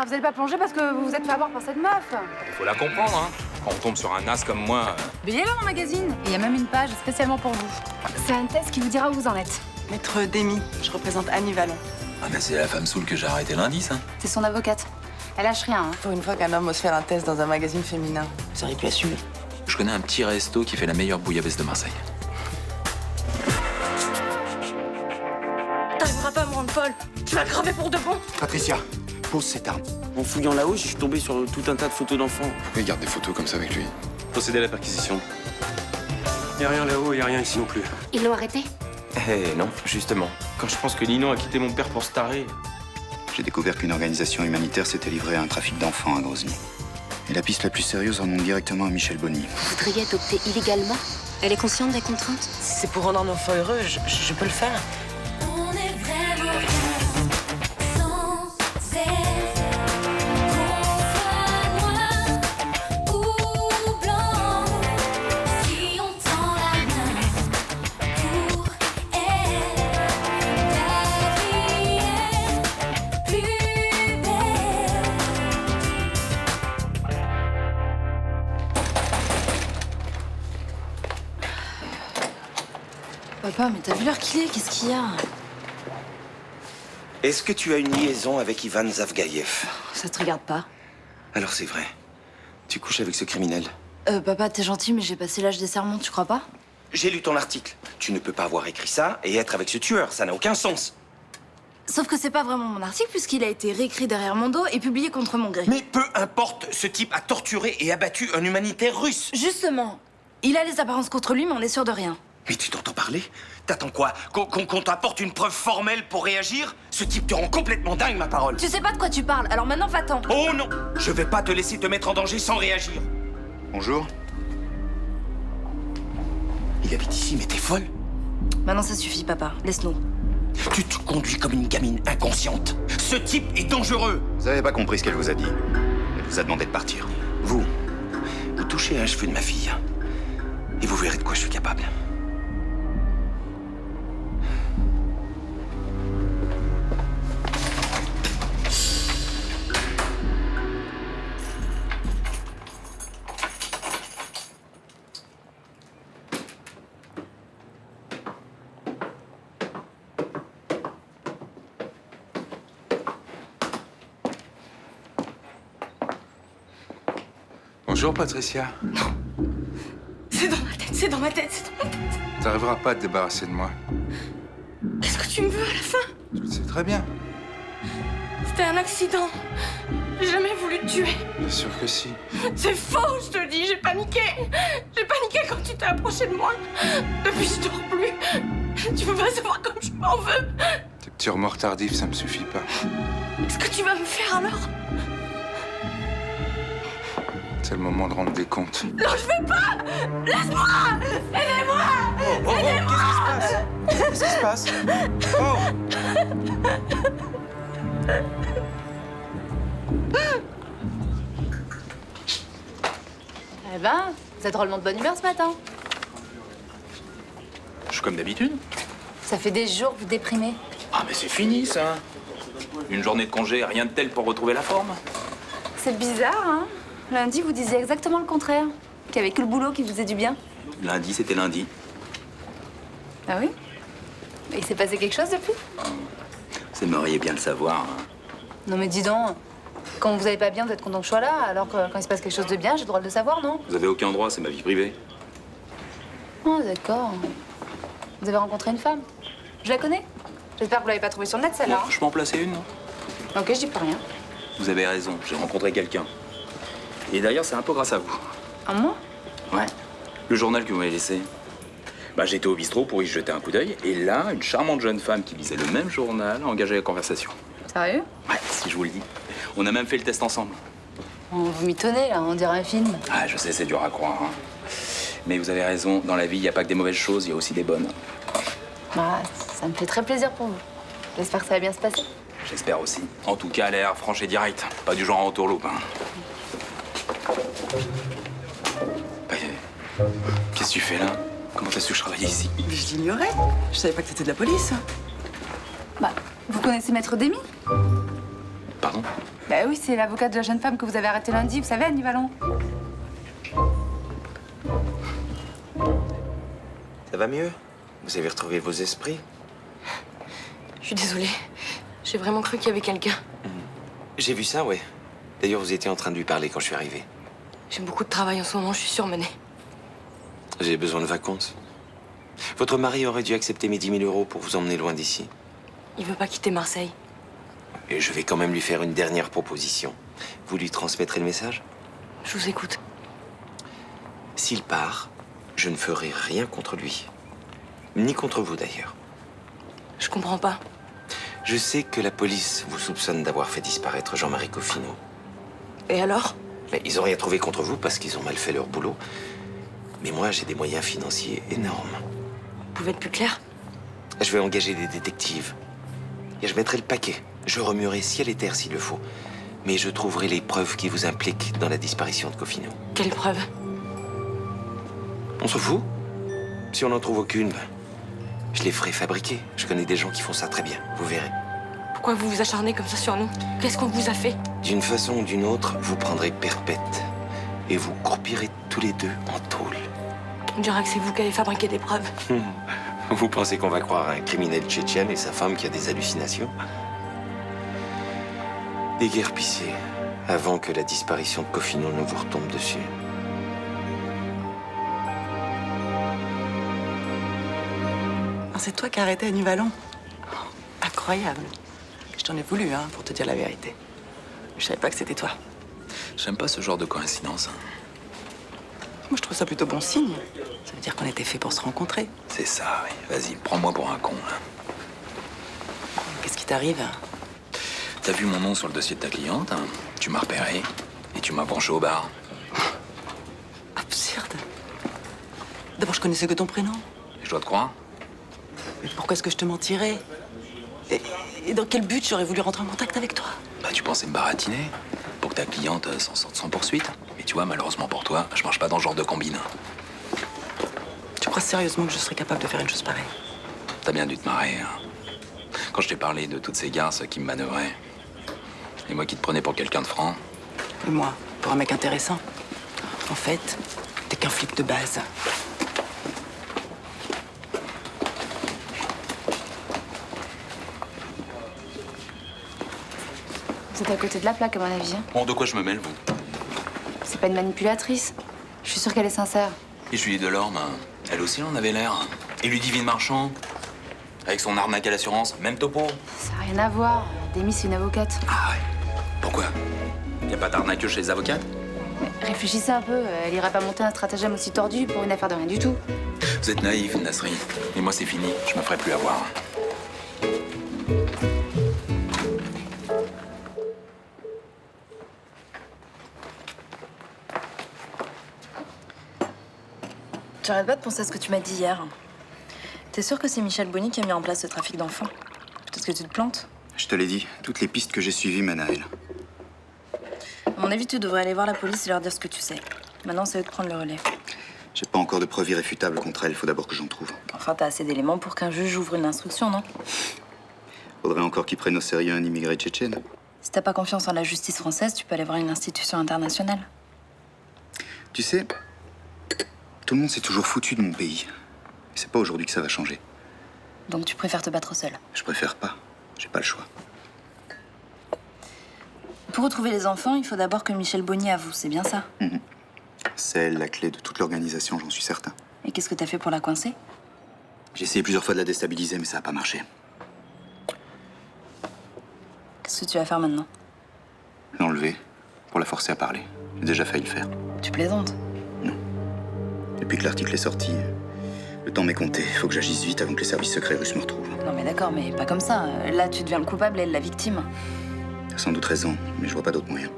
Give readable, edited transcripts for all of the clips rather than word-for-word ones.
ça? Vous allez pas plonger parce que vous vous êtes fait avoir par cette meuf? Il faut la comprendre, hein. Quand on tombe sur un as comme moi... Mais il est là mon magazine. Et il y a même une page spécialement pour vous. C'est un test qui vous dira où vous en êtes. Maître Demi, je représente Annie Vallon. Ah mais c'est la femme saoule que j'ai arrêtée lundi, ça. C'est son avocate. Elle lâche rien, hein. Pour une fois qu'un homme ose faire un test dans un magazine féminin, vous auriez pu assumer. Je connais un petit resto qui fait la meilleure bouillabaisse de Marseille. T'arriveras pas à me rendre folle. Tu vas crever pour de bon. Patricia, pose cette arme. En fouillant là-haut, je suis tombé sur tout un tas de photos d'enfants. Pourquoi il garde des photos comme ça avec lui? Procéder à la perquisition. Y a rien là-haut, y a rien ici non plus. Ils l'ont arrêté? Eh non, justement. Quand je pense que Ninon a quitté mon père pour se tarer. J'ai découvert qu'une organisation humanitaire s'était livrée à un trafic d'enfants à Grozny. Et la piste la plus sérieuse remonte directement à Michel Bonny. Vous voudriez adopter illégalement? Elle est consciente des contraintes? Si c'est pour rendre un enfant heureux, je peux le faire. On est vraiment sans cesse, qu'on soit noir ou blanc, si on tend la main pour elle, la vie est plus belle. Papa, mais t'as vu l'heure qu'il est? Qu'est-ce qu'il y a? Est-ce que tu as une liaison avec Ivan Zavgaïev? Ça te regarde pas. Alors c'est vrai. Tu couches avec ce criminel. Papa, t'es gentil, mais j'ai passé l'âge des sermons, tu crois pas? J'ai lu ton article. Tu ne peux pas avoir écrit ça et être avec ce tueur. Ça n'a aucun sens. Sauf que c'est pas vraiment mon article, puisqu'il a été réécrit derrière mon dos et publié contre mon gré. Mais peu importe, ce type a torturé et abattu un humanitaire russe. Justement, il a les apparences contre lui, mais on est sûr de rien. Mais tu t'entends parler? T'attends quoi? Qu'on t'apporte une preuve formelle pour réagir? Ce type te rend complètement dingue, ma parole. Tu sais pas de quoi tu parles, alors maintenant va-t'en. Oh non! Je vais pas te laisser te mettre en danger sans réagir. Bonjour. Il habite ici, mais t'es folle? Maintenant ça suffit, papa, laisse-nous. Tu te conduis comme une gamine inconsciente. Ce type est dangereux. Vous avez pas compris ce qu'elle vous a dit. Elle vous a demandé de partir. Vous touchez à un cheveu de ma fille. Et vous verrez de quoi je suis capable. Bonjour, Patricia. C'est dans ma tête, c'est dans ma tête, c'est dans ma tête. T'arriveras pas à te débarrasser de moi. Qu'est-ce que tu me veux à la fin? Je le sais très bien. C'était un accident. J'ai jamais voulu te tuer. Bien sûr que si. C'est faux, je te dis, j'ai paniqué. J'ai paniqué quand tu t'es approché de moi. Depuis, je dors plus. Tu peux pas savoir comme je m'en veux. Tes petits remords tardifs, ça me suffit pas. Qu'est-ce que tu vas me faire alors? C'est le moment de rendre des comptes. Non, je vais pas. Laisse-moi. Aidez-moi. Qu'est-ce qui se passe? Oh! Eh ben, vous êtes drôlement de bonne humeur ce matin. Je suis comme d'habitude. Ça fait des jours que vous déprimez. Ah mais c'est fini, ça. Une journée de congé, rien de tel pour retrouver la forme. C'est bizarre, hein? Lundi, vous disiez exactement le contraire. Qu'il n'y avait que le boulot qui vous faisait du bien. Lundi, c'était lundi. Ah oui? Et il s'est passé quelque chose depuis? Vous aimeriez bien le savoir. Hein. Non mais dis donc, quand vous allez pas bien, vous êtes content que je sois là, alors que quand il se passe quelque chose de bien, j'ai le droit de le savoir, non? Vous avez aucun droit, c'est ma vie privée. Oh d'accord. Vous avez rencontré une femme? Je la connais? J'espère que vous l'avez pas trouvée sur le net, celle-là. Je peux en placer une, non? Ok, je dis pas rien. Vous avez raison, j'ai rencontré quelqu'un. Et d'ailleurs, c'est un peu grâce à vous. Un mois? Ouais. Le journal que vous m'avez laissé. Bah, j'étais au bistrot pour y jeter un coup d'œil, et là, une charmante jeune femme qui lisait le même journal a engagé la conversation. Sérieux? Ouais, si je vous le dis. On a même fait le test ensemble. Oh, vous m'étonnez, là, on dirait un film. Ah, je sais, c'est dur à croire. Hein. Mais vous avez raison, dans la vie, il n'y a pas que des mauvaises choses, il y a aussi des bonnes. Bah, ça me fait très plaisir pour vous. J'espère que ça va bien se passer. J'espère aussi. En tout cas, elle a l'air franche et direct. Pas du genre en entourloupe. Hein. Qu'est-ce que tu fais là? Comment t'as su que je travaillais ici? Je l'ignorais. Je savais pas que t'étais de la police. Bah, vous connaissez Maître Demi? Pardon? Bah oui, c'est l'avocate de la jeune femme que vous avez arrêtée lundi, vous savez, Annie Vallon. Ça va mieux? Vous avez retrouvé vos esprits? Je suis désolée. J'ai vraiment cru qu'il y avait quelqu'un. J'ai vu ça, ouais. D'ailleurs, vous étiez en train de lui parler quand je suis arrivé. J'ai beaucoup de travail en ce moment, je suis surmenée. J'ai besoin de vacances. Votre mari aurait dû accepter mes 10 000 euros pour vous emmener loin d'ici. Il veut pas quitter Marseille. Et je vais quand même lui faire une dernière proposition. Vous lui transmettrez le message? Je vous écoute. S'il part, je ne ferai rien contre lui. Ni contre vous, d'ailleurs. Je comprends pas. Je sais que la police vous soupçonne d'avoir fait disparaître Jean-Marie Coffino. Et alors? Mais ils n'ont rien trouvé contre vous parce qu'ils ont mal fait leur boulot. Mais moi, j'ai des moyens financiers énormes. Vous pouvez être plus clair? Je vais engager des détectives. Et je mettrai le paquet. Je remuerai ciel et terre s'il le faut. Mais je trouverai les preuves qui vous impliquent dans la disparition de Coffino. Quelle preuve? On s'en fout. Si on n'en trouve aucune, ben, je les ferai fabriquer. Je connais des gens qui font ça très bien. Vous verrez. Pourquoi vous vous acharnez comme ça sur nous? Qu'est-ce qu'on vous a fait? D'une façon ou d'une autre, vous prendrez perpète. Et vous croupirez tous les deux en tôle. On dira que c'est vous qui allez fabriquer des preuves. Vous pensez qu'on va croire à un criminel tchétchène et sa femme qui a des hallucinations? Déguerpissez avant que la disparition de Coffino ne vous retombe dessus. Ah, c'est toi qui as arrêté Annie Vallon? Oh, incroyable. Je t'en ai voulu, hein, pour te dire la vérité. Je savais pas que c'était toi. J'aime pas ce genre de coïncidence. Moi, je trouve ça plutôt bon signe. Ça veut dire qu'on était fait pour se rencontrer. C'est ça, oui. Vas-y, prends-moi pour un con, là. Qu'est-ce qui t'arrive? T'as vu mon nom sur le dossier de ta cliente, hein? Tu m'as repéré et tu m'as branché au bar. Absurde. D'abord, je connaissais que ton prénom. Et je dois te croire? Mais pourquoi est-ce que je te mentirais? Et dans quel but j'aurais voulu rentrer en contact avec toi? Bah, tu pensais me baratiner pour que ta cliente s'en sorte sans poursuite. Mais tu vois, malheureusement pour toi, je marche pas dans ce genre de combine. Tu crois sérieusement que je serais capable de faire une chose pareille? T'as bien dû te marrer, hein. Quand je t'ai parlé de toutes ces garces qui me manœuvraient. Et moi qui te prenais pour quelqu'un de franc. Et moi, pour un mec intéressant. En fait, t'es qu'un flic de base. Vous êtes à côté de la plaque, à mon avis. Hein. Bon, de quoi je me mêle, vous? C'est pas une manipulatrice. Je suis sûre qu'elle est sincère. Et Julie Delorme, elle aussi, elle en avait l'air. Et Ludivine Marchand, avec son arnaque à l'assurance, même topo. Ça n'a rien à voir. Demi, c'est une avocate. Ah ouais? Pourquoi? Y a pas d'arnaqueuse chez les avocates? Mais réfléchissez un peu. Elle irait pas monter un stratagème aussi tordu pour une affaire de rien du tout. Vous êtes naïf, Nasri. Mais moi, c'est fini. Je me ferai plus avoir. J'arrête pas de penser à ce que tu m'as dit hier. T'es sûr que c'est Michel Bonny qui a mis en place ce trafic d'enfants? Peut-être que tu te plantes. Je te l'ai dit, toutes les pistes que j'ai suivies mènent à elle. À mon avis, tu devrais aller voir la police et leur dire ce que tu sais. Maintenant, c'est eux de prendre le relais. J'ai pas encore de preuves irréfutables contre elle, faut d'abord que j'en trouve. Enfin, t'as assez d'éléments pour qu'un juge ouvre une instruction, non? Faudrait encore qu'ils prennent au sérieux un immigré tchétchène. Si t'as pas confiance en la justice française, tu peux aller voir une institution internationale. Tu sais, tout le monde s'est toujours foutu de mon pays. Et c'est pas aujourd'hui que ça va changer. Donc tu préfères te battre seul. Je préfère pas. J'ai pas le choix. Pour retrouver les enfants, il faut d'abord que Michel Bonny avoue, c'est bien ça? C'est elle la clé de toute l'organisation, j'en suis certain. Et qu'est-ce que t'as fait pour la coincer? J'ai essayé plusieurs fois de la déstabiliser, mais ça a pas marché. Qu'est-ce que tu vas faire maintenant? L'enlever, pour la forcer à parler. J'ai déjà failli le faire. Tu plaisantes? Depuis que l'article est sorti, le temps m'est compté. Il faut que j'agisse vite avant que les services secrets russes me retrouvent. Non mais d'accord, mais pas comme ça. Là, tu deviens le coupable et elle la victime. T'as sans doute raison, mais je vois pas d'autre moyen.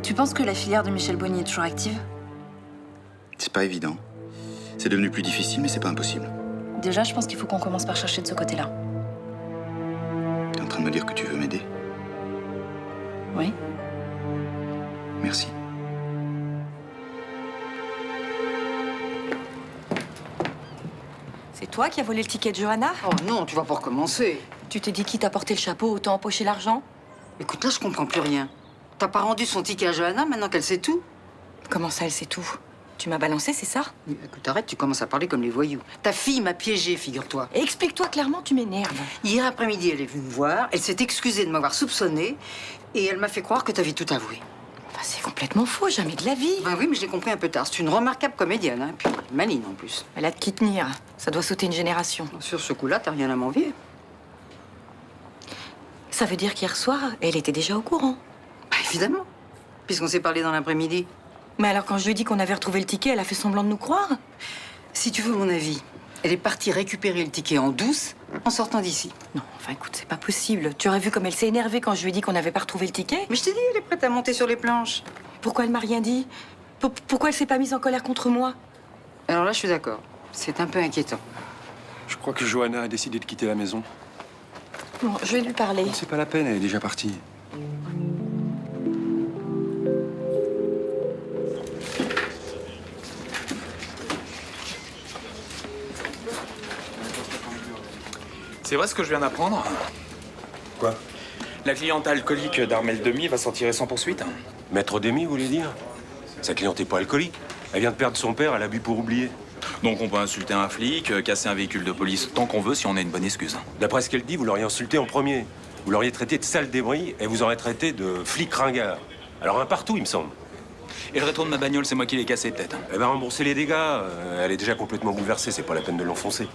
Tu penses que la filière de Michel Bonny est toujours active? C'est pas évident. C'est devenu plus difficile, mais c'est pas impossible. Déjà, je pense qu'il faut qu'on commence par chercher de ce côté-là. T'es en train de me dire que tu veux m'aider? Oui. Merci. C'est toi qui as volé le ticket de Johanna? Oh non, tu vas pas recommencer. Tu t'es dit qui t'a porté le chapeau, autant empocher l'argent? Écoute, là, je comprends plus rien. T'as pas rendu son ticket à Johanna maintenant qu'elle sait tout? Comment ça, elle sait tout? Tu m'as balancé, c'est ça? Écoute, arrête, tu commences à parler comme les voyous. Ta fille m'a piégée, figure-toi. Explique-toi clairement, tu m'énerves. Hier après-midi, elle est venue me voir, elle s'est excusée de m'avoir soupçonnée et elle m'a fait croire que t'avais tout avoué. Enfin, c'est complètement faux, jamais de la vie. Ben oui, mais je l'ai compris un peu tard. C'est une remarquable comédienne, hein, puis maligne en plus. Elle a de qui tenir. Ça doit sauter une génération. Sur ce coup-là, t'as rien à m'envier. Ça veut dire qu'hier soir, elle était déjà au courant. Bah, évidemment, puisqu'on s'est parlé dans l'après-midi. Mais alors, quand je lui ai dit qu'on avait retrouvé le ticket, elle a fait semblant de nous croire? Si tu veux mon avis, elle est partie récupérer le ticket en douce en sortant d'ici. Non, enfin écoute, c'est pas possible. Tu aurais vu comme elle s'est énervée quand je lui ai dit qu'on n'avait pas retrouvé le ticket? Mais je t'ai dit, elle est prête à monter sur les planches. Pourquoi elle m'a rien dit? Pourquoi elle s'est pas mise en colère contre moi? Alors là, je suis d'accord. C'est un peu inquiétant. Je crois que Johanna a décidé de quitter la maison. Bon, je vais lui parler. C'est pas la peine, elle est déjà partie. C'est vrai ce que je viens d'apprendre? Quoi? La cliente alcoolique d'Armel Demy va s'en tirer sans poursuite. Maître Demy, vous voulez dire? Sa cliente n'est pas alcoolique. Elle vient de perdre son père, elle a bu pour oublier. Donc on peut insulter un flic, casser un véhicule de police tant qu'on veut si on a une bonne excuse. D'après ce qu'elle dit, vous l'auriez insulté en premier. Vous l'auriez traité de sale débris et vous aurez traité de flic ringard. Alors un partout, il me semble. Et le rétro de ma bagnole, c'est moi qui l'ai cassé peut-être. Elle va rembourser les dégâts. Elle est déjà complètement bouleversée, c'est pas la peine de l'enfoncer.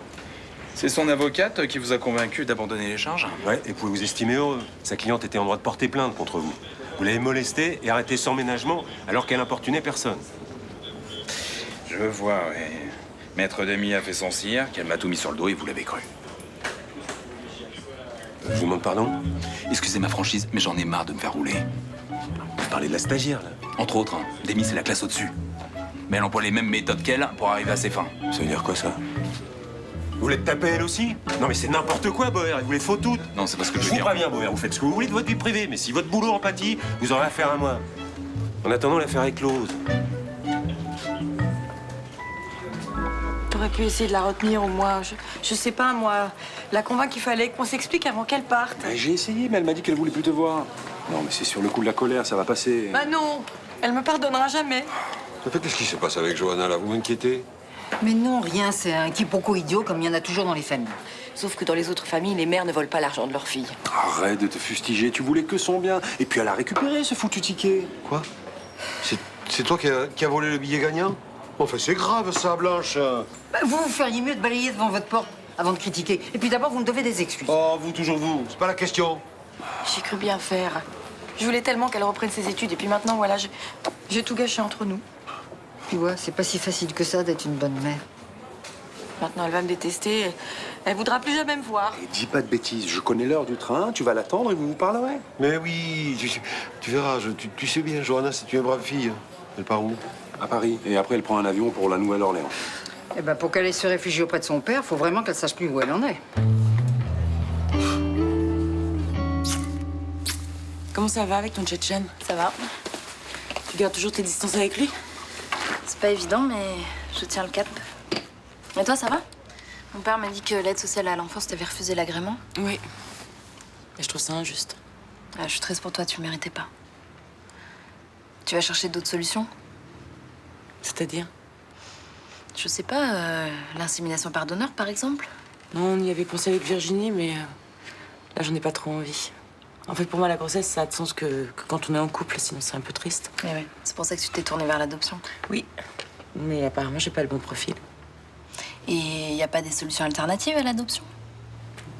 C'est son avocate qui vous a convaincu d'abandonner les charges? Ouais, et pouvez vous estimer heureux. Sa cliente était en droit de porter plainte contre vous. Vous l'avez molestée et arrêtée sans ménagement alors qu'elle importunait personne. Je vois, ouais. Maître Demy a fait son cire, qu'elle m'a tout mis sur le dos et vous l'avez cru. Je vous demande pardon? Excusez ma franchise, mais j'en ai marre de me faire rouler. Vous parlez de la stagiaire, là? Entre autres, hein, Demy, c'est la classe au-dessus. Mais elle emploie les mêmes méthodes qu'elle pour arriver à ses fins. Ça veut dire quoi, ça? Vous voulez te taper elle aussi? Non mais c'est n'importe quoi, Boer, elle vous les faut toutes. Non, c'est parce que je je vous veux dire. préviens, Boer, vous faites ce que vous voulez de votre vie privée, mais si votre boulot en pâtit, vous aurez affaire à moi. En attendant, l'affaire est close. T'aurais pu essayer de la retenir au moins, je sais pas moi, la convaincre qu'il fallait qu'on s'explique avant qu'elle parte. J'ai essayé, mais elle m'a dit qu'elle voulait plus te voir. Non mais c'est sur le coup de la colère, ça va passer. Bah non, elle me pardonnera jamais. En fait, qu'est-ce qui se passe avec Johanna, là? Vous m'inquiétez? Mais non, rien, c'est un quiproquo idiot comme il y en a toujours dans les familles. Sauf que dans les autres familles, les mères ne volent pas l'argent de leurs filles. Arrête de te fustiger, tu voulais que son bien. Et puis elle a récupéré ce foutu ticket. Quoi? C'est toi qui a volé le billet gagnant? Enfin, c'est grave, ça, Blanche. Bah, vous feriez mieux de balayer devant votre porte avant de critiquer. Et puis d'abord, vous me devez des excuses. Oh, vous, toujours vous. C'est pas la question. J'ai cru bien faire. Je voulais tellement qu'elle reprenne ses études et puis maintenant, voilà, j'ai tout gâché entre nous. Tu vois, c'est pas si facile que ça d'être une bonne mère. Maintenant, elle va me détester. Elle voudra plus jamais me voir. Et dis pas de bêtises, je connais l'heure du train, tu vas l'attendre et vous vous parlerez. Mais oui, tu verras, tu sais bien, Johanna, c'est une brave fille. Elle part où? À Paris. Et après, elle prend un avion pour la Nouvelle-Orléans. Eh ben, pour qu'elle aille se réfugier auprès de son père, faut vraiment qu'elle sache plus où elle en est. Comment ça va avec ton Tchétchène? Ça va. Tu gardes toujours tes distances avec lui? C'est pas évident, mais je tiens le cap. Et toi, ça va? Mon père m'a dit que l'aide sociale à l'enfance t'avait refusé l'agrément. Oui. Et je trouve ça injuste. Ah, je suis triste pour toi, tu méritais pas. Tu vas chercher d'autres solutions? C'est-à-dire? Je sais pas, l'insémination par donneur, par exemple? Non, on y avait pensé avec Virginie, mais là, j'en ai pas trop envie. En fait, pour moi, la grossesse, ça a de sens que quand on est en couple, sinon c'est un peu triste. Eh ouais, c'est pour ça que tu t'es tournée vers l'adoption. Oui, mais apparemment, j'ai pas le bon profil. Et y a pas des solutions alternatives à l'adoption?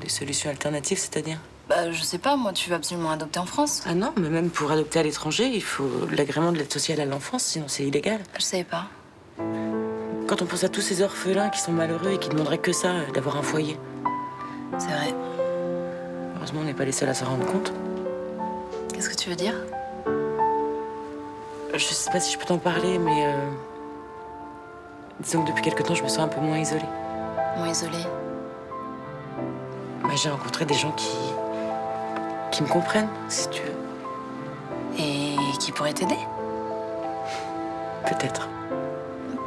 Des solutions alternatives, c'est-à-dire? Bah, je sais pas, moi, tu veux absolument adopter en France? Ah non, mais même pour adopter à l'étranger, il faut l'agrément de l'aide sociale à l'enfance, sinon c'est illégal. Je savais pas. Quand on pense à tous ces orphelins qui sont malheureux et qui demanderaient que ça, d'avoir un foyer. C'est vrai. Heureusement, on n'est pas les seuls à s'en rendre compte. Qu'est-ce que tu veux dire? Je sais pas si je peux t'en parler, mais disons que depuis quelque temps, je me sens un peu moins isolée. Moins isolée? Bah, j'ai rencontré des gens qui me comprennent, si tu veux. Et qui pourraient t'aider? Peut-être.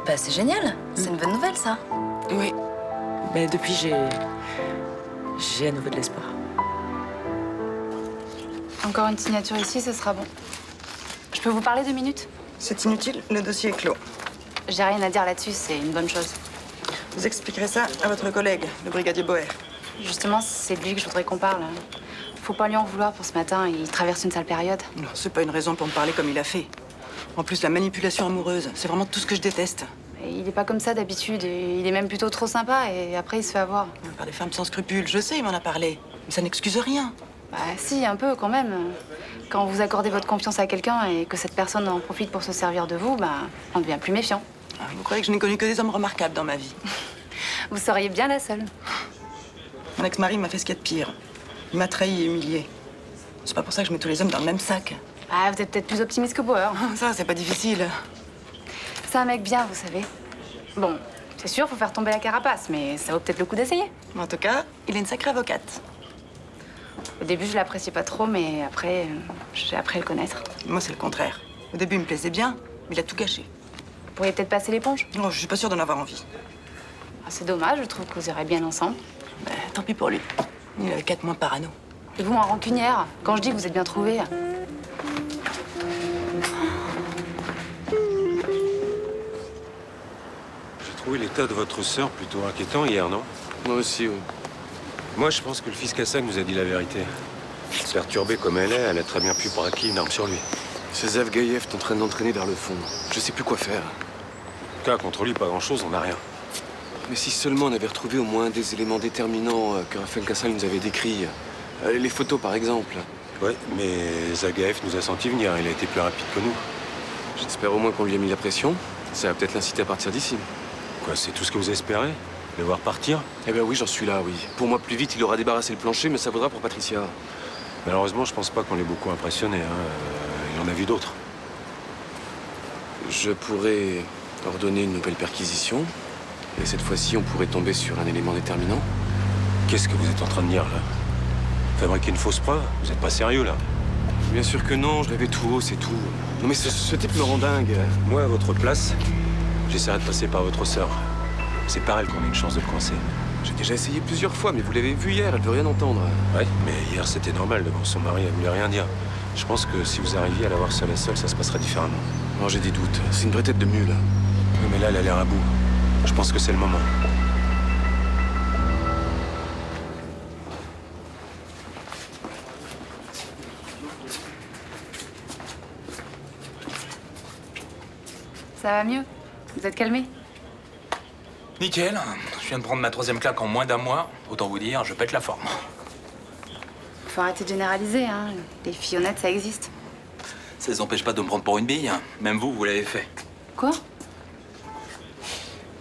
Bah, c'est génial. C'est une bonne nouvelle, ça. Oui. Mais depuis, j'ai à nouveau de l'espoir. Encore une signature ici, ce sera bon. Je peux vous parler 2 minutes? C'est inutile, le dossier est clos. J'ai rien à dire là-dessus, c'est une bonne chose. Vous expliquerez ça à votre collègue, le brigadier Boer. Justement, c'est de lui que je voudrais qu'on parle. Faut pas lui en vouloir pour ce matin, il traverse une sale période. Non, c'est pas une raison pour me parler comme il a fait. En plus, la manipulation amoureuse, c'est vraiment tout ce que je déteste. Et il est pas comme ça d'habitude, et il est même plutôt trop sympa, et après il se fait avoir. Par des femmes sans scrupules, je sais, il m'en a parlé. Mais ça n'excuse rien. Bah si, un peu quand même. Quand vous accordez votre confiance à quelqu'un et que cette personne en profite pour se servir de vous, bah on devient plus méfiant. Ah, vous croyez que je n'ai connu que des hommes remarquables dans ma vie? Vous seriez bien la seule. Mon ex-mari m'a fait ce qu'il y a de pire. Il m'a trahi et humilié. C'est pas pour ça que je mets tous les hommes dans le même sac. Ah, vous êtes peut-être plus optimiste que Bauer. Ça, c'est pas difficile. C'est un mec bien, vous savez. Bon, c'est sûr, faut faire tomber la carapace, mais ça vaut peut-être le coup d'essayer. En tout cas, il est une sacrée avocate. Au début, je l'appréciais pas trop, mais après, j'ai appris à le connaître. Moi, c'est le contraire. Au début, il me plaisait bien, mais il a tout gâché. Vous pourriez peut-être passer l'éponge? Non, je suis pas sûre d'en avoir envie. Ah, c'est dommage, je trouve que vous irez bien ensemble. Ben, tant pis pour lui. Il avait 4 mois parano. Et vous, en rancunière, quand je dis que vous êtes bien trouvés. J'ai trouvé l'état de votre sœur plutôt inquiétant hier, non? Moi aussi, oui. Moi, je pense que le fils Kassak nous a dit la vérité. Perturbée comme elle est, elle a très bien pu braquer une arme sur lui. C'est Zev Gaïev est en train d'entraîner vers le fond. Je sais plus quoi faire. En tout cas, contre lui, pas grand-chose, on n'a rien. Mais si seulement on avait retrouvé au moins des éléments déterminants que Raphaël Kassal nous avait décrits. Les photos, par exemple. Ouais, mais Zagaev nous a senti venir, il a été plus rapide que nous. J'espère au moins qu'on lui a mis la pression. Ça va peut-être l'inciter à partir d'ici. Quoi, c'est tout ce que vous espérez? Le voir partir? Eh ben oui, j'en suis là, oui. Pour moi, plus vite, il aura débarrassé le plancher, mais ça vaudra pour Patricia. Malheureusement, je pense pas qu'on l'ait beaucoup impressionné. Il en a vu d'autres. Je pourrais ordonner une nouvelle perquisition. Et cette fois-ci, on pourrait tomber sur un élément déterminant. Qu'est-ce que vous êtes en train de dire, là? Fabriquer une fausse preuve? Vous êtes pas sérieux, là? Bien sûr que non, je l'avais tout haut, c'est tout. Non mais ce type me rend dingue. Moi, à votre place, j'essaierai de passer par votre sœur. C'est par elle qu'on a une chance de le coincer. J'ai déjà essayé plusieurs fois, mais vous l'avez vu hier, elle veut rien entendre. Ouais, mais hier, c'était normal, devant son mari, elle voulait rien dire. Je pense que si vous arriviez à la voir seule à seule, ça se passerait différemment. Non, j'ai des doutes. C'est une vraie tête de mule. Oui, mais là, elle a l'air à bout. Je pense que c'est le moment. Ça va mieux? Vous êtes calmé? Nickel. Je viens de prendre ma 3e claque en moins d'un mois. Autant vous dire, je pète la forme. Faut arrêter de généraliser, hein. Les filles honnêtes, ça existe. Ça les empêche pas de me prendre pour une bille. Même vous, vous l'avez fait. Quoi?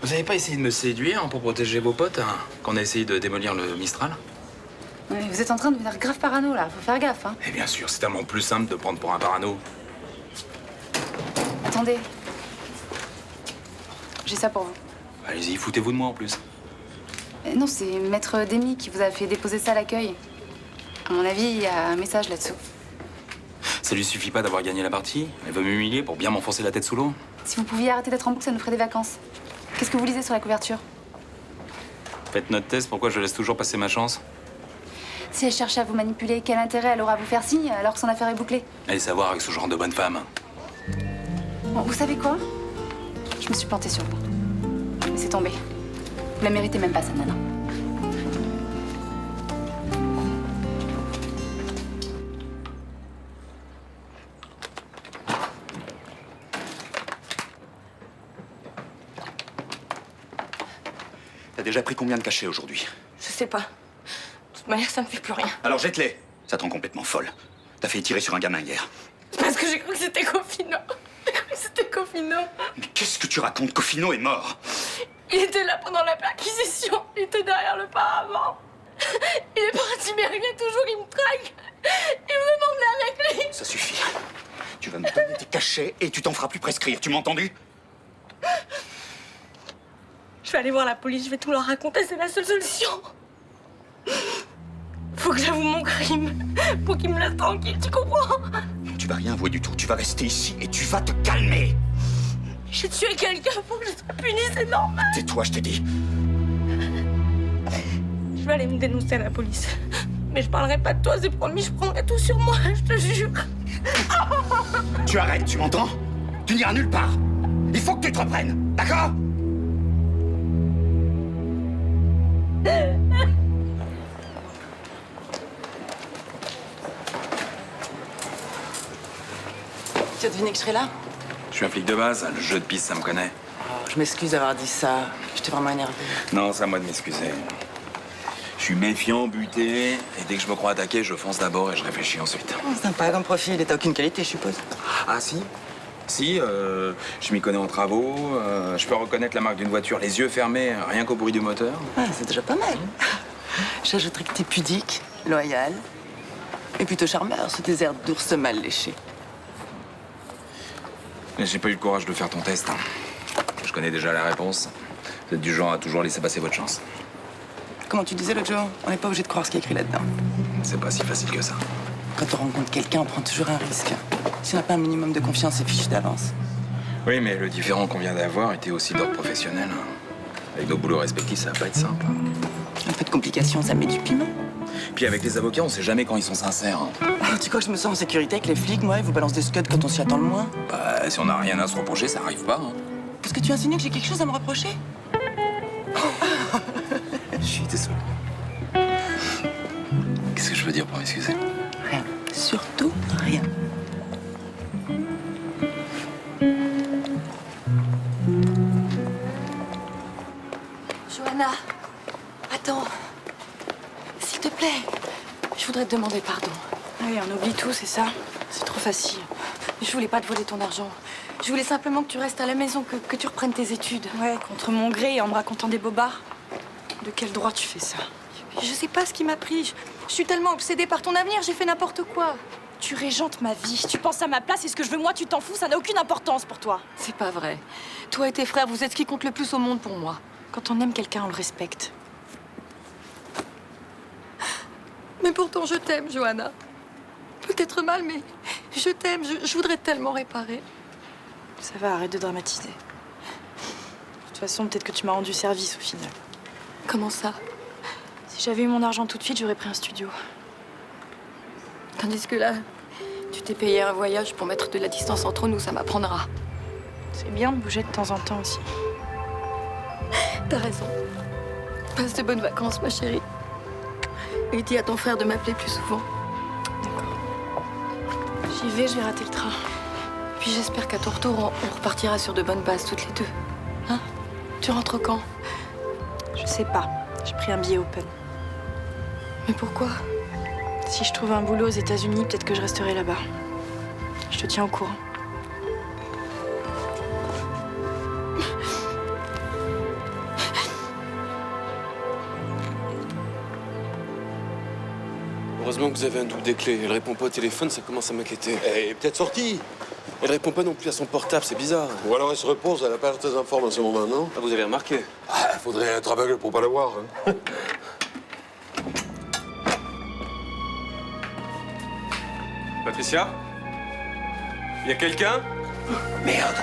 Vous avez pas essayé de me séduire pour protéger vos potes quand on a essayé de démolir le Mistral? Ouais, vous êtes en train de devenir grave parano, là. Faut faire gaffe, hein. Et bien sûr, c'est tellement plus simple de prendre pour un parano. Attendez. J'ai ça pour vous. Allez-y, foutez-vous de moi en plus. Non, c'est Maître Demy qui vous a fait déposer ça à l'accueil. À mon avis, il y a un message là-dessous. Ça lui suffit pas d'avoir gagné la partie? Elle veut m'humilier pour bien m'enfoncer la tête sous l'eau? Si vous pouviez arrêter d'être en boucle, ça nous ferait des vacances. Qu'est-ce que vous lisez sur la couverture? Faites notre test, pourquoi je laisse toujours passer ma chance? Si elle cherchait à vous manipuler, quel intérêt elle aura à vous faire signe alors que son affaire est bouclée? Allez savoir avec ce genre de bonne femme. Bon, vous savez quoi? Je me suis plantée sur vous. Mais c'est tombé. Vous la méritez même pas, cette nana. T'as déjà pris combien de cachets aujourd'hui? Je sais pas. De toute manière, ça me fait plus rien. Alors jette-les. Ça te rend complètement folle. T'as fait tirer sur un gamin hier. C'est parce que j'ai cru que c'était Cofino. J'ai cru que c'était Cofino. Mais qu'est-ce que tu racontes? Cofino est mort. Il était là pendant la perquisition. Il était derrière le paravent. Il est parti, mais rien, toujours il me traque. Il me m'emmener avec lui. Ça suffit. Tu vas me donner tes cachets et tu t'en feras plus prescrire. Tu m'as entendu? Je vais aller voir la police, je vais tout leur raconter, c'est la seule solution. Faut que j'avoue mon crime, pour qu'ils me laissent tranquille, tu comprends? Tu vas rien avouer du tout. Tu vas rester ici et tu vas te calmer. J'ai tué quelqu'un pour que je sois punie, c'est normal. Tais-toi, je t'ai dit. Je vais aller me dénoncer à la police. Mais je parlerai pas de toi, c'est promis, je prendrai tout sur moi, je te jure. Tu arrêtes, tu m'entends? Tu n'iras nulle part. Il faut que tu te reprennes, d'accord? Tu as deviné que je serais là? Je suis un flic de base, le jeu de piste, ça me connaît. Oh, je m'excuse d'avoir dit ça. J'étais vraiment énervée. Non, c'est à moi de m'excuser. Je suis méfiant, buté, et dès que je me crois attaqué, je fonce d'abord et je réfléchis ensuite. Oh, sympa comme profil, et t'as aucune qualité, je suppose. Ah si? Si, je m'y connais en travaux, je peux reconnaître la marque d'une voiture les yeux fermés, rien qu'au bruit du moteur. Ah, c'est déjà pas mal. J'ajouterais que t'es pudique, loyal, et plutôt charmeur, sous tes airs d'ours mal léché. Mais j'ai pas eu le courage de faire ton test. Je connais déjà la réponse. Vous êtes du genre à toujours laisser passer votre chance. Comment tu disais l'autre jour? On n'est pas obligé de croire ce qui est écrit là-dedans. C'est pas si facile que ça. Quand on rencontre quelqu'un, on prend toujours un risque. Si on n'a pas un minimum de confiance, c'est fichu d'avance. Oui, mais le différend qu'on vient d'avoir était aussi d'ordre professionnel. Avec nos boulots respectifs, ça va pas être simple. Un peu de complications, ça met du piment. Puis avec les avocats, on sait jamais quand ils sont sincères. Ah, tu crois que je me sens en sécurité avec les flics, moi? Ils vous balancent des scuds quand on s'y attend le moins? Bah, si on n'a rien à se reprocher, ça arrive pas. Est-ce que tu insinues que j'ai quelque chose à me reprocher? Je suis désolé. Qu'est-ce que je veux dire pour m'excuser? Rien. Surtout rien. Johanna, attends. S'il te plaît, je voudrais te demander pardon. Oui, on oublie tout, c'est ça? C'est trop facile. Je voulais pas te voler ton argent. Je voulais simplement que tu restes à la maison, que tu reprennes tes études. Ouais, contre mon gré et en me racontant des bobards. De quel droit tu fais ça? Je sais pas ce qui m'a pris. Je suis tellement obsédée par ton avenir, j'ai fait n'importe quoi. Tu régentes ma vie. Tu penses à ma place et ce que je veux moi, tu t'en fous, ça n'a aucune importance pour toi. C'est pas vrai. Toi et tes frères, vous êtes ce qui compte le plus au monde pour moi. Quand on aime quelqu'un, on le respecte. Mais pourtant, je t'aime, Johanna. Peut-être mal, mais je t'aime. Je voudrais tellement réparer. Ça va, arrête de dramatiser. De toute façon, peut-être que tu m'as rendu service au final. Comment ça? Si j'avais eu mon argent tout de suite, j'aurais pris un studio. Tandis que là, tu t'es payé un voyage pour mettre de la distance entre nous, ça m'apprendra. C'est bien de bouger de temps en temps aussi. T'as raison. Passe de bonnes vacances, ma chérie. Et dis à ton frère de m'appeler plus souvent. J'y vais, je vais rater le train. Puis j'espère qu'à ton retour, on repartira sur de bonnes bases toutes les deux. Hein? Tu rentres quand? Je sais pas. J'ai pris un billet open. Mais pourquoi? Si je trouve un boulot aux États-Unis, peut-être que je resterai là-bas. Je te tiens au courant. Heureusement que vous avez un double des clés. Elle répond pas au téléphone, ça commence à m'inquiéter. Elle est peut-être sortie. Elle répond pas non plus à son portable, c'est bizarre. Ou alors elle se repose, elle a pas très en forme en ce moment, non? Ah, vous avez remarqué? Ah, faudrait être aveugle pour pas la voir. Hein. Patricia? Y a quelqu'un? Merde!